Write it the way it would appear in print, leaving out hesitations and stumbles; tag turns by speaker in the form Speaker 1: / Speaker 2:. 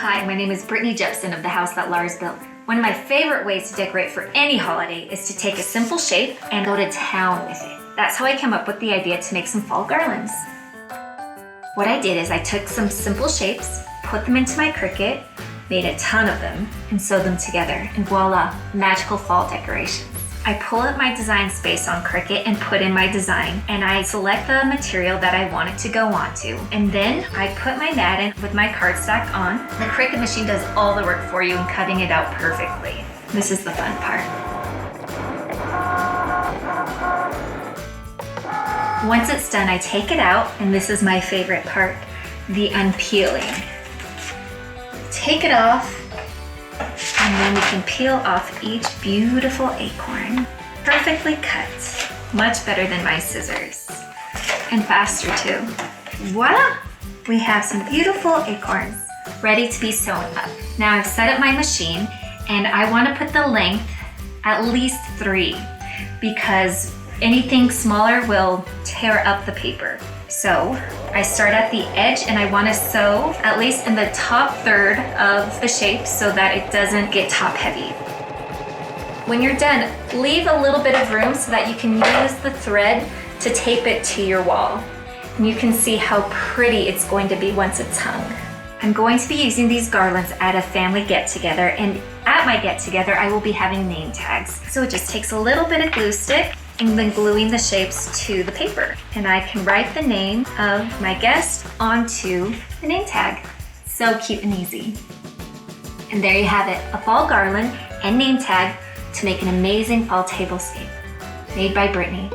Speaker 1: Hi, my name is Brittany Jepson of the house that Lars built. One of my favorite ways to decorate for any holiday is to take a simple shape and go to town with it. That's how I came up with the idea to make some fall garlands. What I did is I took some simple shapes, put them into my Cricut, made a ton of them, and sewed them together, and voila, magical fall decorations. I pull up my design space on Cricut and put in my design, and I select the material that I want it to go onto. And then I put my mat in with my cardstock on. The Cricut machine does all the work for you in cutting it out perfectly. This is the fun part. Once it's done, I take it out, and this is my favorite part, the unpeeling. Take it off, and then we can peel off each beautiful acorn. Perfectly cut. Much better than my scissors. And faster too. Voila! We have some beautiful acorns ready to be sewn up. Now I've set up my machine, and I want to put the length at least 3 because anything smaller will tear up the paper. So I start at the edge, and I want to sew at least in the top third of the shape so that it doesn't get top heavy. When you're done, leave a little bit of room so that you can use the thread to tape it to your wall. And you can see how pretty it's going to be once it's hung. I'm going to be using these garlands at a family get-together, and at my get-together I will be having name tags. So it just takes a little bit of glue stick and then gluing the shapes to the paper. And I can write the name of my guest onto the name tag. So cute and easy. And there you have it, a fall garland and name tag to make an amazing fall tablescape, made by Brittany.